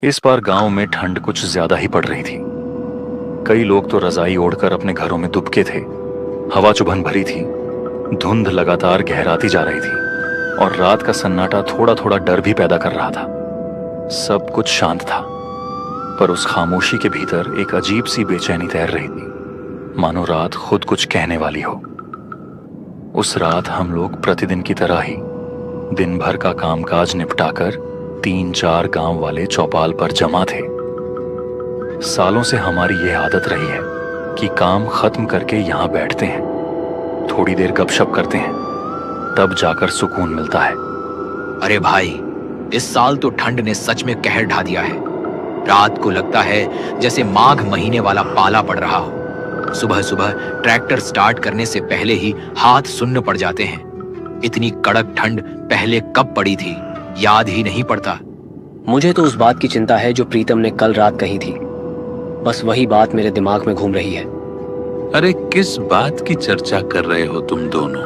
इस बार गांव में ठंड कुछ ज्यादा ही पड़ रही थी। कई लोग तो रजाई ओढ़कर अपने घरों में दुबके थे। हवा चुभन भरी थी। धुंध लगातार गहराती जा रही थी और रात का सन्नाटा थोड़ा थोड़ा डर भी पैदा कर रहा था। सब कुछ शांत था, पर उस खामोशी के भीतर एक अजीब सी बेचैनी तैर रही थी, मानो रात खुद कुछ कहने वाली हो। उस रात हम लोग प्रतिदिन की तरह ही दिन भर का कामकाज निपटाकर 3-4 गांव वाले चौपाल पर जमा थे। सालों से हमारी यह आदत रही है कि काम खत्म करके यहां बैठते हैं, थोड़ी देर गपशप करते हैं, तब जाकर सुकून मिलता है। अरे भाई, इस साल तो ठंड ने सच में कहर ढा दिया है। रात को लगता है जैसे माघ महीने वाला पाला पड़ रहा हो। सुबह सुबह ट्रैक्टर स्टार्ट करने से पहले ही हाथ सुन्न पड़ जाते हैं। इतनी कड़क ठंड पहले कब पड़ी थी, याद ही नहीं पड़ता। मुझे तो उस बात की चिंता है जो प्रीतम ने कल रात कही थी। बस वही बात मेरे दिमाग में घूम रही है। अरे किस बात की चर्चा कर रहे हो तुम दोनों?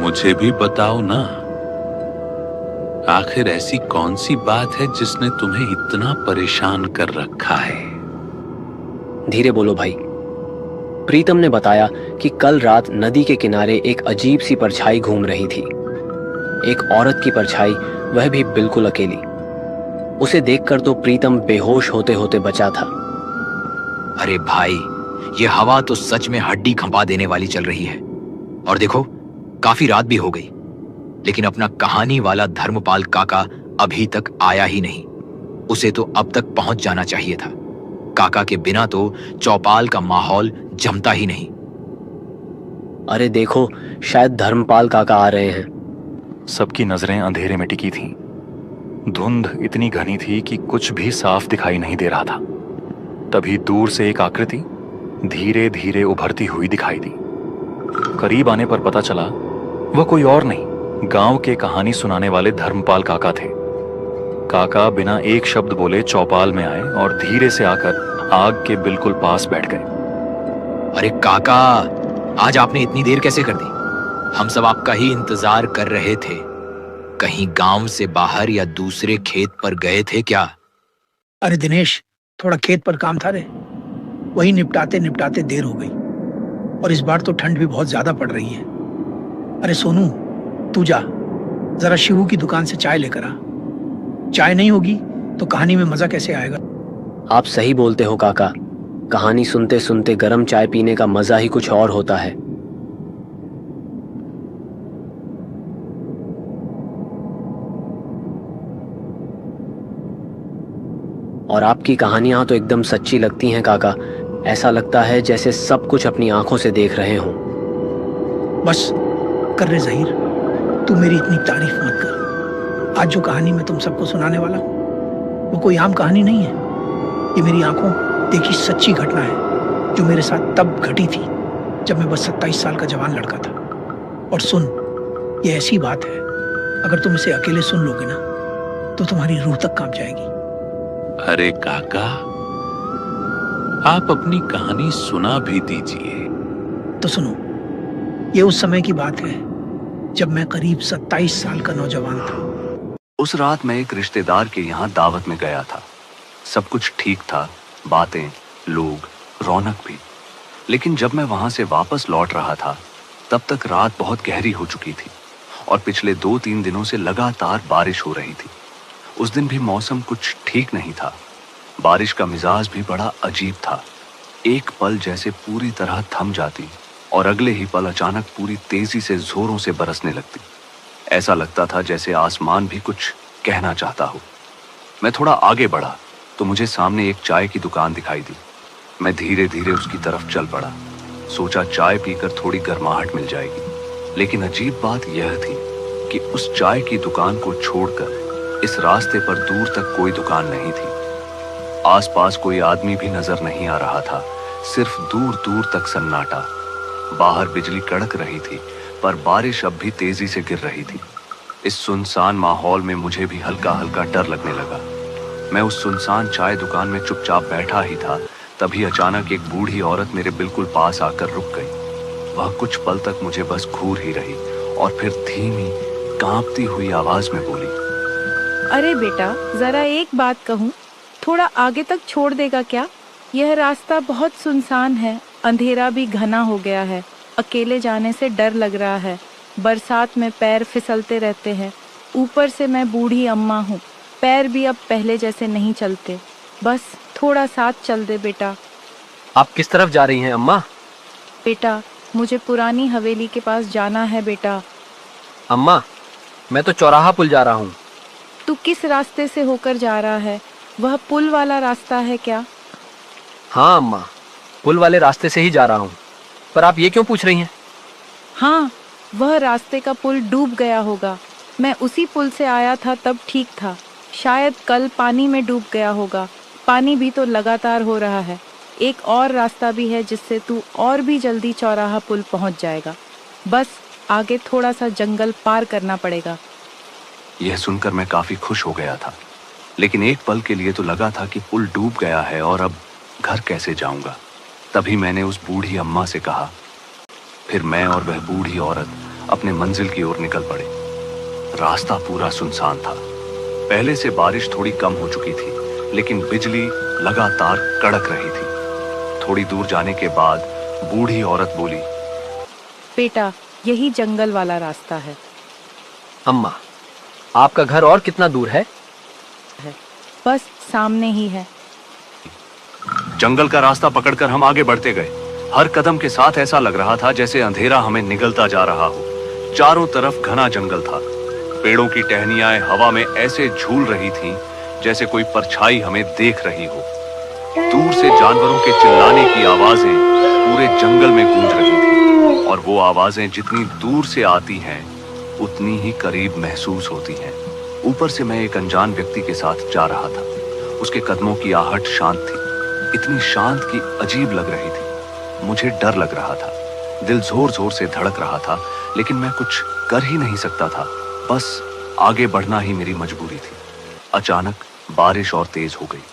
मुझे भी बताओ ना। आखिर ऐसी कौन सी बात है जिसने तुम्हें इतना परेशान कर रखा है? धीरे बोलो भाई। प्रीतम ने बताया कि कल रात नदी के किनारे एक अजीब सी परछाई घूम रही थी। एक औरत की परछाई, वह भी बिल्कुल अकेली। उसे देखकर तो प्रीतम बेहोश होते होते बचा था। अरे भाई, ये हवा तो सच में हड्डी खंपा देने वाली चल रही है। और देखो, काफी रात भी हो गई, लेकिन अपना कहानी वाला धर्मपाल काका अभी तक आया ही नहीं। उसे तो अब तक पहुंच जाना चाहिए था। काका के बिना तो चौपाल का माहौल जमता ही नहीं। अरे देखो, शायद धर्मपाल काका आ रहे हैं। सबकी नजरें अंधेरे में टिकी थीं। धुंध इतनी घनी थी कि कुछ भी साफ दिखाई नहीं दे रहा था। तभी दूर से एक आकृति धीरे धीरे उभरती हुई दिखाई दी। करीब आने पर पता चला वह कोई और नहीं, गांव के कहानी सुनाने वाले धर्मपाल काका थे। काका बिना एक शब्द बोले चौपाल में आए और धीरे से आकर आग के बिल्कुल पास बैठ गए। अरे काका, आज आपने इतनी देर कैसे कर दी? हम सब आपका ही इंतजार कर रहे थे। कहीं गांव से बाहर या दूसरे खेत पर गए थे क्या? अरे दिनेश, थोड़ा खेत पर काम था रे। वही निपटाते निपटाते देर हो गई। और इस बार तो ठंड भी बहुत ज्यादा पड़ रही है। अरे सोनू, तू जा, जरा शिवू की दुकान से चाय लेकर आ। चाय नहीं होगी तो कहानी में मजा कैसे आएगा? आप सही बोलते हो काका। कहानी सुनते सुनते गर्म चाय पीने का मजा ही कुछ और होता है। और आपकी कहानियां तो एकदम सच्ची लगती हैं काका। ऐसा लगता है जैसे सब कुछ अपनी आंखों से देख रहे हों। बस कर रे जहीर, तू मेरी इतनी तारीफ मत कर। आज जो कहानी मैं तुम सबको सुनाने वाला हूँ वो कोई आम कहानी नहीं है। ये मेरी आंखों देखी सच्ची घटना है जो मेरे साथ तब घटी थी जब मैं बस 27 साल का जवान लड़का था। और सुन, ये ऐसी बात है, अगर तुम इसे अकेले सुन लोगे ना तो तुम्हारी रूह तक कांप जाएगी। अरे काका, आप अपनी कहानी सुना भी दीजिए। तो सुनो, ये उस समय की बात है जब मैं करीब 27 साल का नौजवान था। उस रात मैं एक रिश्तेदार के यहाँ दावत में गया था। सब कुछ ठीक था, बातें, लोग, रौनक भी। लेकिन जब मैं वहां से वापस लौट रहा था तब तक रात बहुत गहरी हो चुकी थी और पिछले 2-3 दिनों से लगातार बारिश हो रही थी। उस दिन भी मौसम कुछ ठीक नहीं था। बारिश का मिजाज भी बड़ा अजीब था। एक पल जैसे पूरी तरह थम जाती और अगले ही पल अचानक पूरी तेजी से जोरों से बरसने लगती। ऐसा लगता था जैसे आसमान भी कुछ कहना चाहता हो। मैं थोड़ा आगे बढ़ा तो मुझे सामने एक चाय की दुकान दिखाई दी। मैं धीरे धीरे उसकी तरफ चल पड़ा। सोचा चाय पीकर थोड़ी गर्माहट मिल जाएगी। लेकिन अजीब बात यह थी कि उस चाय की दुकान को छोड़कर इस रास्ते पर दूर तक कोई दुकान नहीं थी। आसपास कोई आदमी भी नजर नहीं आ रहा था, सिर्फ दूर दूर तक सन्नाटा। बाहर बिजली कड़क रही थी पर बारिश अब भी तेजी से गिर रही थी। इस सुनसान माहौल में मुझे भी हल्का हल्का डर लगने लगा। मैं उस सुनसान चाय दुकान में चुपचाप बैठा ही था, तभी अचानक एक बूढ़ी औरत मेरे बिल्कुल पास आकर रुक गई। वह कुछ पल तक मुझे बस घूर ही रही और फिर धीमी कांपती हुई आवाज में बोली, अरे बेटा, जरा एक बात कहूँ, थोड़ा आगे तक छोड़ देगा क्या? यह रास्ता बहुत सुनसान है, अंधेरा भी घना हो गया है, अकेले जाने से डर लग रहा है, बरसात में पैर फिसलते रहते हैं, ऊपर से मैं बूढ़ी अम्मा हूँ, पैर भी अब पहले जैसे नहीं चलते, बस थोड़ा साथ चल दे बेटा। आप किस तरफ जा रही हैं अम्मा? बेटा, मुझे पुरानी हवेली के पास जाना है बेटा। अम्मा, मैं तो चौराहा पुल जा रहा हूँ। तू किस रास्ते से होकर जा रहा है? वह पुल वाला रास्ता है क्या? हाँ अम्मा, पुल वाले रास्ते से ही जा रहा हूँ। पर आप ये क्यों पूछ रही हैं? हाँ, वह रास्ते का पुल डूब गया होगा। मैं उसी पुल से आया था तब ठीक था, शायद कल पानी में डूब गया होगा। पानी भी तो लगातार हो रहा है। एक और रास्ता भी है जिससे तू और भी जल्दी चौराहा पुल पहुंच जाएगा। बस आगे थोड़ा सा जंगल पार करना पड़ेगा। यह सुनकर मैं काफी खुश हो गया था, लेकिन एक पल के लिए तो लगा था कि पुल डूब गया है और अब घर कैसे जाऊंगा। तभी मैंने उस बूढ़ी अम्मा से कहा। फिर मैं और वह बूढ़ी औरत अपने मंजिल की ओर निकल पड़े। रास्ता पूरा सुनसान था। पहले से बारिश थोड़ी कम हो चुकी थी, लेकिन बिजली लगातार कड़क रही थी। थोड़ी दूर जाने के बाद बूढ़ी औरत बोली, बेटा, यही जंगल वाला रास्ता है। अम्मा, आपका घर और कितना दूर है? बस सामने ही है। जंगल का रास्ता पकड़कर हम आगे बढ़ते गए। हर कदम के साथ ऐसा लग रहा था जैसे अंधेरा हमें निगलता जा रहा हो। चारों तरफ घना जंगल था। पेड़ों की टहनियां हवा में ऐसे झूल रही थीं जैसे कोई परछाई हमें देख रही हो। दूर से जानवरों के चिल्लाने की आवाजें पूरे जंगल में गूंज रही थी, और वो आवाजें जितनी दूर से आती हैं उतनी ही करीब महसूस होती हैं। ऊपर से मैं एक अनजान व्यक्ति के साथ जा रहा था। उसके कदमों की आहट शांत थी, इतनी शांत कि अजीब लग रही थी। मुझे डर लग रहा था, दिल जोर जोर से धड़क रहा था, लेकिन मैं कुछ कर ही नहीं सकता था। बस आगे बढ़ना ही मेरी मजबूरी थी। अचानक बारिश और तेज हो गई।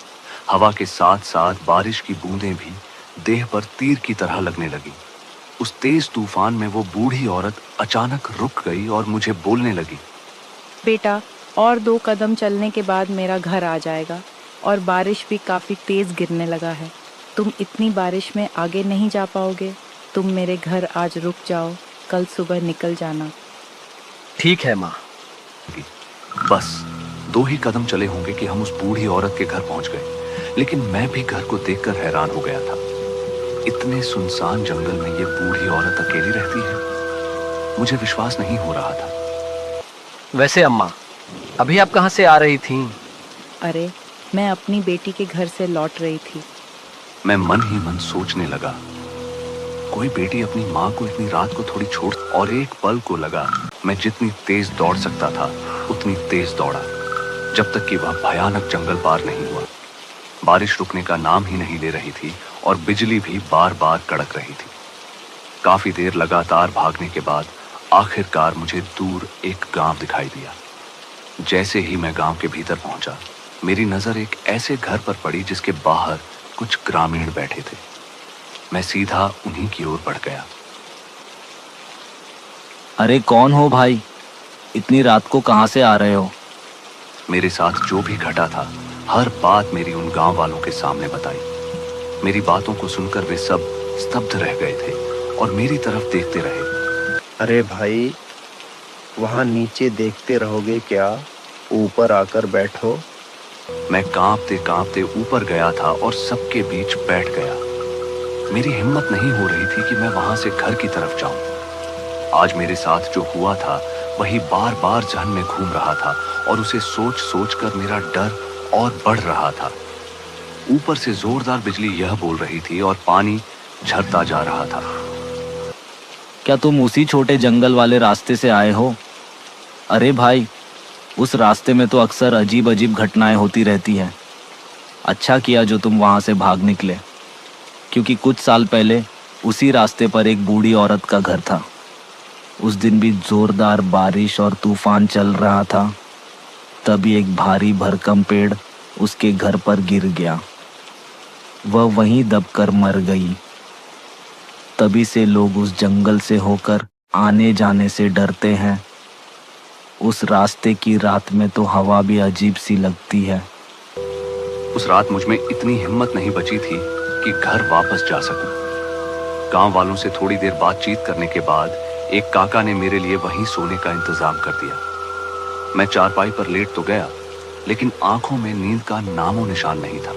हवा के साथ साथ बारिश की बूंदें भी देह पर तीर की तरह लगने लगी। उस तेज तूफान में वो बूढ़ी औरत अचानक रुक गई और मुझे बोलने लगी, बेटा, और 2 कदम चलने के बाद मेरा घर आ जाएगा, और बारिश भी काफी तेज गिरने लगा है। तुम इतनी बारिश में आगे नहीं जा पाओगे। तुम मेरे घर आज रुक जाओ, कल सुबह निकल जाना। ठीक है माँ। बस 2 ही कदम चले होंगे कि हम उस बूढ़ी औरत के घर पहुंच गए, लेकिन मैं भी घर को देखकर हैरान हो गया था। इतने सुनसान जंगल में ये बूढ़ी औरत अकेली रहती है, मुझे विश्वास नहीं हो रहा था। वैसे अम्मा, अभी आप कहाँ से आ रही थीं? अरे, मैं अपनी बेटी के घर से लौट रही थी। मैं मन ही मन सोचने लगा, कोई बेटी अपनी माँ को इतनी रात को थोड़ी छोड़। और एक पल को लगा मैं जितनी तेज दौड़ सकता था उतनी तेज दौड़ा, जब तक कि वह भयानक जंगल पार नहीं हुआ। बारिश रुकने का नाम ही नहीं ले रही थी और बिजली भी बार बार कड़क रही थी। काफी देर लगातार भागने के बाद आखिरकार मुझे दूर एक गांव दिखाई दिया। जैसे ही मैं गांव के भीतर पहुंचा, मेरी नजर एक ऐसे घर पर पड़ी जिसके बाहर कुछ ग्रामीण बैठे थे। मैं सीधा उन्हीं की ओर बढ़ गया। अरे कौन हो भाई, इतनी रात को कहाँ से आ रहे हो? मेरे साथ जो भी घटा था हर बात मेरी उन गांव वालों के सामने बताई। मेरी बातों को सुनकर वे सब स्तब्ध रह गए थे और मेरी तरफ देखते रहे। अरे भाई, वहां नीचे देखते रहोगे क्या? ऊपर आकर बैठो। मैं कांपते कांपते ऊपर गया था और सबके बीच बैठ गया। मेरी हिम्मत नहीं हो रही थी कि मैं वहां से घर की तरफ जाऊं। आज मेरे साथ जो हुआ था वही बार बार जहन में घूम रहा था और उसे सोच सोच कर मेरा डर और बढ़ रहा था। ऊपर से जोरदार बिजली यह बोल रही थी और पानी झरता जा रहा था। क्या तुम उसी छोटे जंगल वाले रास्ते से आए हो? अरे भाई, उस रास्ते में तो अक्सर अजीब अजीब घटनाएं होती रहती हैं। अच्छा किया जो तुम वहां से भाग निकले, क्योंकि कुछ साल पहले उसी रास्ते पर एक बूढ़ी औरत का घर था। उस दिन भी जोरदार बारिश और तूफान चल रहा था। तभी एक भारी भरकम पेड़ उसके घर पर गिर गया। वह वहीं दबकर मर गई। तभी से लोग उस जंगल से होकर आने जाने से डरते हैं। उस रास्ते की रात में तो हवा भी अजीब सी लगती है। उस रात मुझ में इतनी हिम्मत नहीं बची थी कि घर वापस जा सकूं। गांव वालों से थोड़ी देर बातचीत करने के बाद एक काका ने मेरे लिए वहीं सोने का इंतजाम कर दिया। मैं चारपाई पर लेट तो गया, लेकिन आंखों में नींद का नामो निशान नहीं था।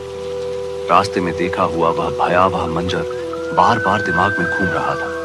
रास्ते में देखा हुआ वह भयावह मंजर बार बार दिमाग में घूम रहा था।